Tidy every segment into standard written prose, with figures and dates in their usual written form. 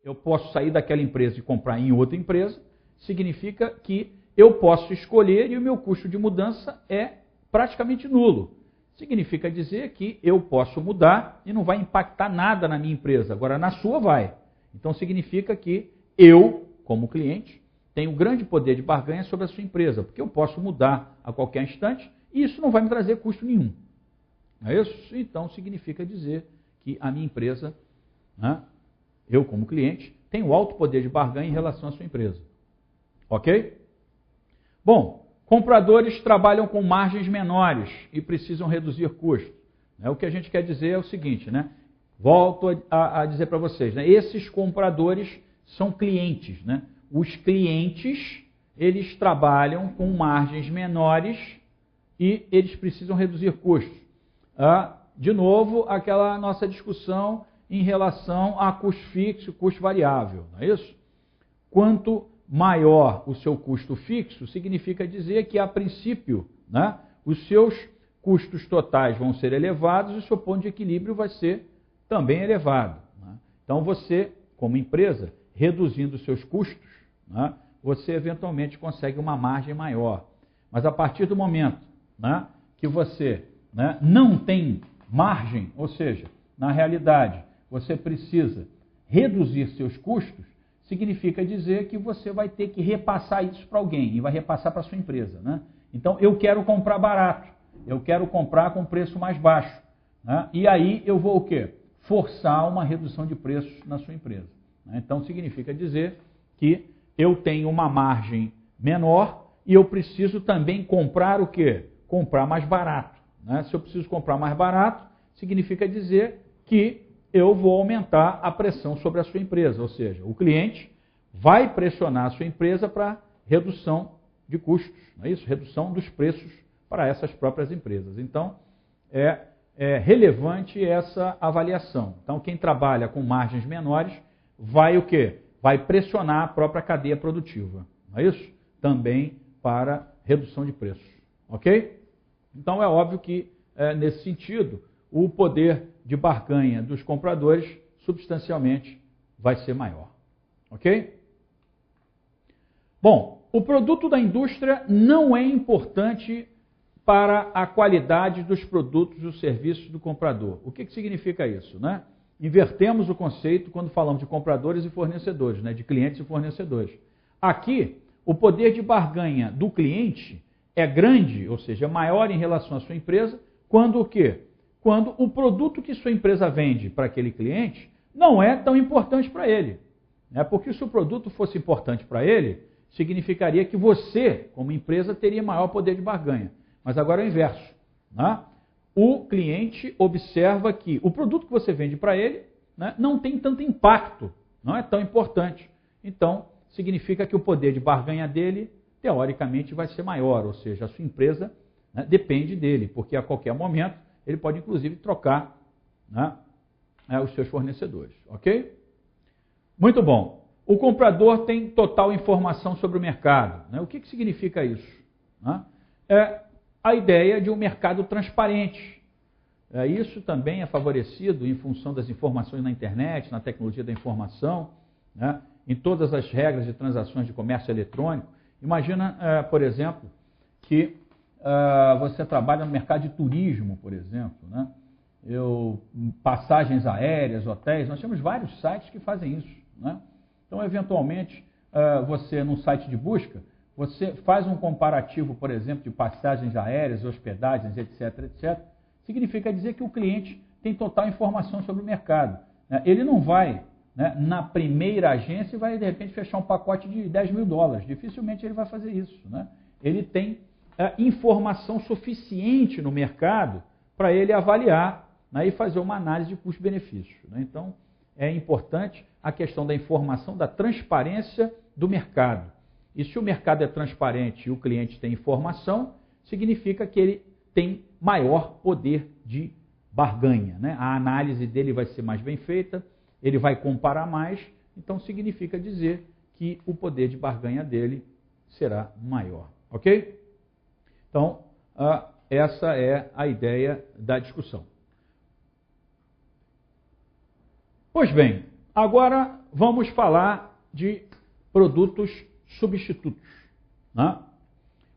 eu posso sair daquela empresa e comprar em outra empresa, significa que eu posso escolher e o meu custo de mudança é praticamente nulo. Significa dizer que eu posso mudar e não vai impactar nada na minha empresa, agora na sua vai. Então significa que eu, como cliente, tenho grande poder de barganha sobre a sua empresa, porque eu posso mudar a qualquer instante e isso não vai me trazer custo nenhum. Não é isso? Então significa dizer que a minha empresa, né, eu como cliente, tenho alto poder de barganha em relação à sua empresa. Ok? Bom, compradores trabalham com margens menores e precisam reduzir custos. O que a gente quer dizer é o seguinte, né? Volto a dizer para vocês, né? Esses compradores são clientes, né? Os clientes, eles trabalham com margens menores e eles precisam reduzir custos. De novo, aquela nossa discussão em relação a custo fixo e custo variável, não é isso? Quanto maior o seu custo fixo, significa dizer que, a princípio, né, os seus custos totais vão ser elevados e o seu ponto de equilíbrio vai ser também elevado. Né? Então, você, como empresa, reduzindo os seus custos, né, você eventualmente consegue uma margem maior. Mas a partir do momento, né, que você, né, não tem margem, ou seja, na realidade, você precisa reduzir seus custos, significa dizer que você vai ter que repassar isso para alguém e vai repassar para a sua empresa. Né? Então, eu quero comprar barato, eu quero comprar com preço mais baixo. Né? E aí eu vou o quê? Forçar uma redução de preços na sua empresa. Né? Então, significa dizer que eu tenho uma margem menor e eu preciso também comprar o quê? Comprar mais barato. Né? Se eu preciso comprar mais barato, significa dizer que eu vou aumentar a pressão sobre a sua empresa, ou seja, o cliente vai pressionar a sua empresa para redução de custos, não é isso? Redução dos preços para essas próprias empresas. Então, é relevante essa avaliação. Então, quem trabalha com margens menores vai o quê? Vai pressionar a própria cadeia produtiva, não é isso? Também para redução de preços, ok? Então, é óbvio que, nesse sentido, o poder de barganha dos compradores substancialmente vai ser maior. Ok? Bom, o produto da indústria não é importante para a qualidade dos produtos ou serviços do comprador. O que significa isso? Né? Invertemos o conceito quando falamos de compradores e fornecedores, né? De clientes e fornecedores. Aqui, o poder de barganha do cliente é grande, ou seja, maior em relação à sua empresa, quando o quê? Quando o produto que sua empresa vende para aquele cliente não é tão importante para ele. Né? Porque se o produto fosse importante para ele, significaria que você, como empresa, teria maior poder de barganha. Mas agora é o inverso. Né? O cliente observa que o produto que você vende para ele, né, não tem tanto impacto, não é tão importante. Então, significa que o poder de barganha dele, teoricamente, vai ser maior. Ou seja, a sua empresa, né, depende dele, porque a qualquer momento ele pode, inclusive, trocar, né, os seus fornecedores. Ok? Muito bom. O comprador tem total informação sobre o mercado. Né? O que significa isso? Né? É a ideia de um mercado transparente. Isso também é favorecido em função das informações na internet, na tecnologia da informação, né, em todas as regras de transações de comércio eletrônico. Imagina, por exemplo, que você trabalha no mercado de turismo, por exemplo, né? Passagens aéreas, hotéis, nós temos vários sites que fazem isso. Né? Então, eventualmente, você, num site de busca, você faz um comparativo, por exemplo, de passagens aéreas, hospedagens, etc., etc. Significa dizer que o cliente tem total informação sobre o mercado. Né? Ele não vai, né, na primeira agência e vai, de repente, fechar um pacote de $10 mil. Dificilmente ele vai fazer isso. Né? Ele tem informação suficiente no mercado para ele avaliar, né, e fazer uma análise de custo-benefício. Né? Então, é importante a questão da informação, da transparência do mercado. E se o mercado é transparente e o cliente tem informação, significa que ele tem maior poder de barganha. Né? A análise dele vai ser mais bem feita, ele vai comparar mais, então significa dizer que o poder de barganha dele será maior. Ok? Então, essa é a ideia da discussão. Pois bem, agora vamos falar de produtos substitutos. Né?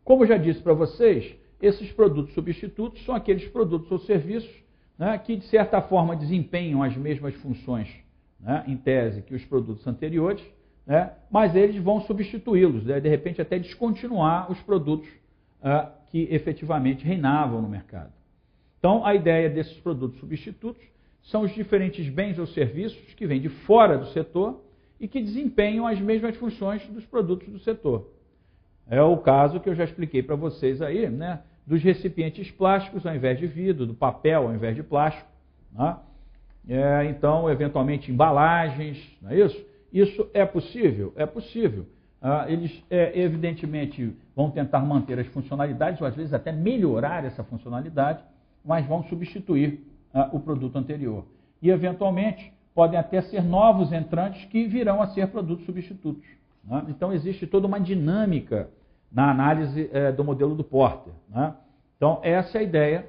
Como eu já disse para vocês, esses produtos substitutos são aqueles produtos ou serviços, né, que, de certa forma, desempenham as mesmas funções, né, em tese, que os produtos anteriores, né, mas eles vão substituí-los, né, de repente até descontinuar os produtos que efetivamente reinavam no mercado. Então, a ideia desses produtos substitutos são os diferentes bens ou serviços que vêm de fora do setor e que desempenham as mesmas funções dos produtos do setor. É o caso que eu já expliquei para vocês aí, né, dos recipientes plásticos ao invés de vidro, do papel ao invés de plástico, né? Então, eventualmente, embalagens, não é isso? Isso é possível? É possível. Eles, evidentemente, vão tentar manter as funcionalidades, ou às vezes até melhorar essa funcionalidade, mas vão substituir o produto anterior. E, eventualmente, podem até ser novos entrantes que virão a ser produtos substitutos. Né? Então, existe toda uma dinâmica na análise do modelo do Porter. Né? Então, essa é a ideia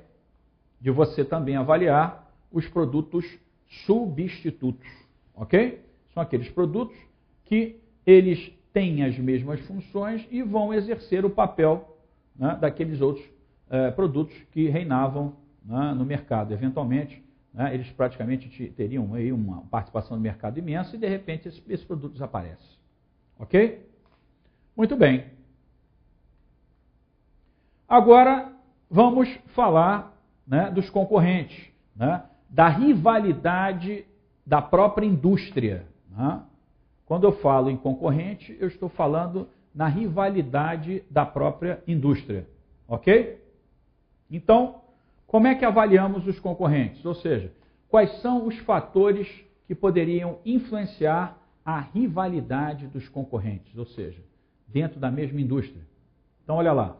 de você também avaliar os produtos substitutos. Ok? São aqueles produtos que eles têm as mesmas funções e vão exercer o papel, né, daqueles outros produtos que reinavam, né, no mercado. Eventualmente, né, eles praticamente teriam aí uma participação no mercado imensa e, de repente, esses produtos aparecem. Ok? Muito bem. Agora, vamos falar, né, dos concorrentes, né, da rivalidade da própria indústria. Né? Quando eu falo em concorrente, eu estou falando na rivalidade da própria indústria. Ok? Então, como é que avaliamos os concorrentes? Ou seja, quais são os fatores que poderiam influenciar a rivalidade dos concorrentes, ou seja, dentro da mesma indústria? Então, olha lá.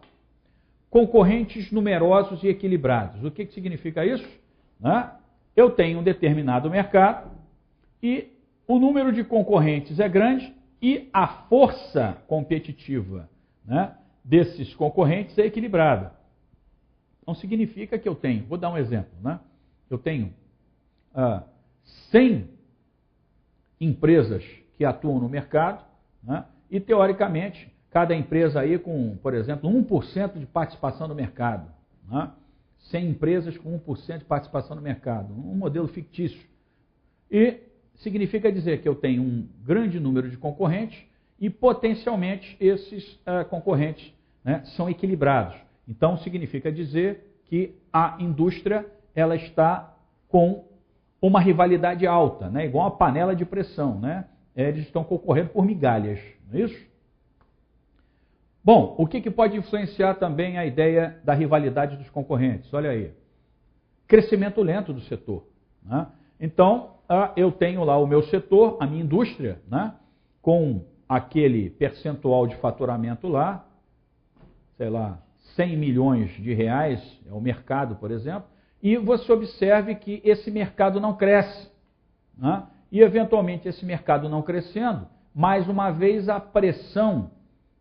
Concorrentes numerosos e equilibrados. O que significa isso? Né? Eu tenho um determinado mercado e o número de concorrentes é grande e a força competitiva, né, desses concorrentes é equilibrada. Então, significa que eu tenho, vou dar um exemplo, né? Eu tenho 100 empresas que atuam no mercado, né, e, teoricamente, cada empresa aí com, por exemplo, 1% de participação no mercado. Né? 100 empresas com 1% de participação no mercado. Um modelo fictício. E significa dizer que eu tenho um grande número de concorrentes e, potencialmente, esses concorrentes, né, são equilibrados. Então, significa dizer que a indústria ela está com uma rivalidade alta, né, igual uma panela de pressão. Né? Eles estão concorrendo por migalhas. Não é isso? Bom, o que pode influenciar também a ideia da rivalidade dos concorrentes? Olha aí, crescimento lento do setor. Né? Então, eu tenho lá o meu setor, a minha indústria, né, com aquele percentual de faturamento lá, sei lá, 100 milhões de reais, é o mercado, por exemplo, e você observe que esse mercado não cresce. Né? E, eventualmente, esse mercado não crescendo, mais uma vez a pressão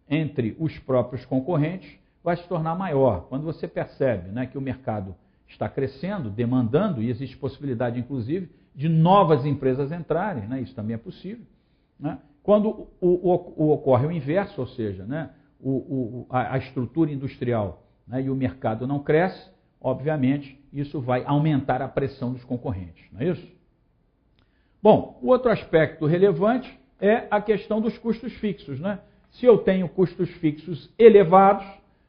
entre os próprios concorrentes vai se tornar maior. Quando você percebe, né, que o mercado está crescendo, demandando, e existe possibilidade, inclusive, de novas empresas entrarem, né, isso também é possível. Né? Quando ocorre o inverso, ou seja, né, a estrutura industrial, né, e o mercado não cresce, obviamente, isso vai aumentar a pressão dos concorrentes. Não é isso? Bom, o outro aspecto relevante é a questão dos custos fixos, né? Se eu tenho custos fixos elevados,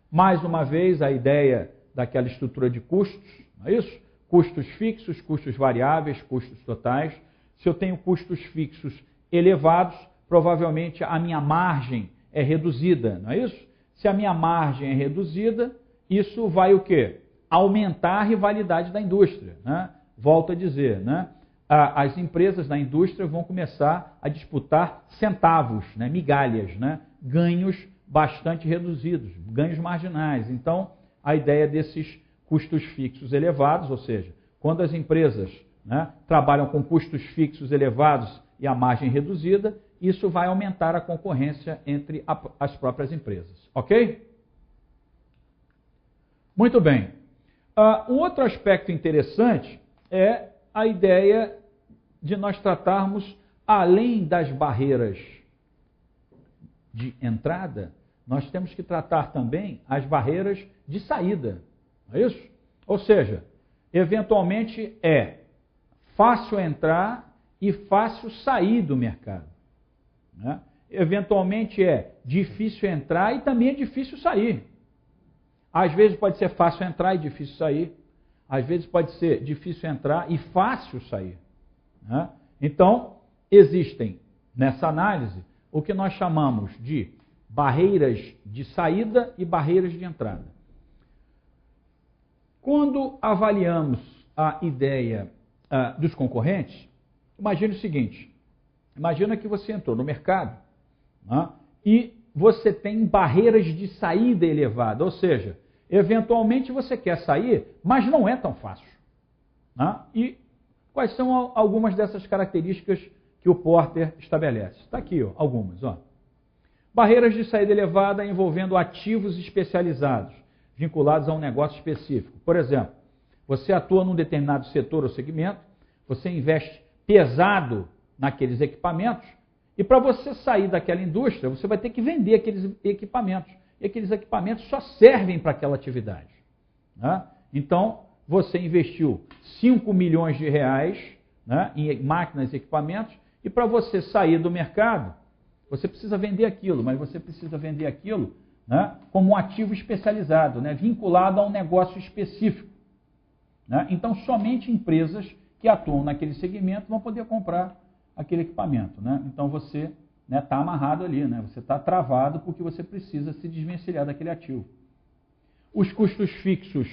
mais uma vez a ideia daquela estrutura de custos, não é isso? Custos fixos, custos variáveis, custos totais. Se eu tenho custos fixos elevados, provavelmente a minha margem é reduzida, não é isso? Se a minha margem é reduzida, isso vai o quê? Aumentar a rivalidade da indústria. Né? Volto a dizer, né? As empresas da indústria vão começar a disputar centavos, né? Migalhas, né? Ganhos bastante reduzidos, ganhos marginais. Então, a ideia desses custos fixos elevados, ou seja, quando as empresas, né, trabalham com custos fixos elevados e a margem reduzida, isso vai aumentar a concorrência entre as próprias empresas. Ok? Muito bem. Um outro aspecto interessante é a ideia de nós tratarmos além das barreiras de entrada, nós temos que tratar também as barreiras de saída. Não é isso? Ou seja, eventualmente é fácil entrar e fácil sair do mercado. Né? Eventualmente é difícil entrar e também é difícil sair. Às vezes pode ser fácil entrar e difícil sair. Às vezes pode ser difícil entrar e fácil sair. Né? Então, existem nessa análise o que nós chamamos de barreiras de saída e barreiras de entrada. Quando avaliamos a ideia dos concorrentes, imagine o seguinte, imagina que você entrou no mercado, né, e você tem barreiras de saída elevada, ou seja, eventualmente você quer sair, mas não é tão fácil. Né? E quais são algumas dessas características que o Porter estabelece? Está aqui, ó, algumas. Ó. Barreiras de saída elevada envolvendo ativos especializados, vinculados a um negócio específico. Por exemplo, você atua num determinado setor ou segmento, você investe pesado naqueles equipamentos, e para você sair daquela indústria, você vai ter que vender aqueles equipamentos. E aqueles equipamentos só servem para aquela atividade. Né? Então, você investiu 5 milhões de reais, né, em máquinas e equipamentos, e para você sair do mercado, você precisa vender aquilo, mas você precisa vender aquilo, né, como um ativo especializado, né, vinculado a um negócio específico. Né? Então, somente empresas que atuam naquele segmento vão poder comprar aquele equipamento. Né? Então, você está amarrado ali, né? Você está travado porque você precisa se desvencilhar daquele ativo. Os custos fixos,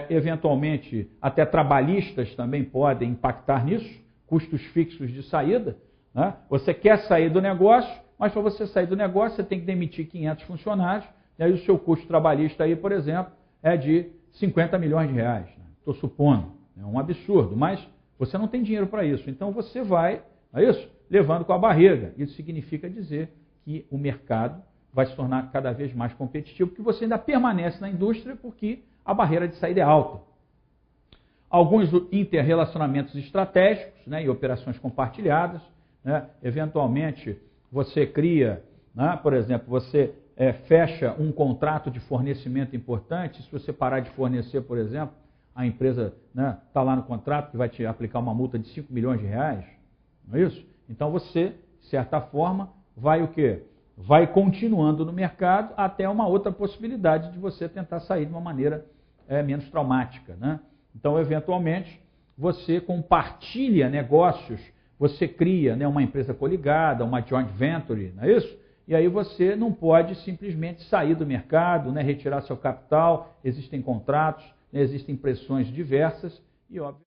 eventualmente, até trabalhistas também podem impactar nisso, custos fixos de saída. Né? Você quer sair do negócio, mas para você sair do negócio, você tem que demitir 500 funcionários, e aí o seu custo trabalhista, aí, por exemplo, é de 50 milhões de reais. Estou supondo, é um absurdo, mas você não tem dinheiro para isso. Então você vai, não é isso? Levando com a barriga. Isso significa dizer que o mercado vai se tornar cada vez mais competitivo, porque você ainda permanece na indústria porque a barreira de saída é alta. Alguns interrelacionamentos estratégicos, né, e operações compartilhadas, né, eventualmente você cria, né, por exemplo, você fecha um contrato de fornecimento importante, se você parar de fornecer, por exemplo, a empresa está lá no contrato que vai te aplicar uma multa de 5 milhões de reais, não é isso? Então você, de certa forma, vai o quê? Vai continuando no mercado até uma outra possibilidade de você tentar sair de uma maneira menos traumática. Né? Então, eventualmente, você compartilha negócios, você cria, né, uma empresa coligada, uma joint venture, não é isso? E aí você não pode simplesmente sair do mercado, né, retirar seu capital, existem contratos, né, existem pressões diversas e, óbvio,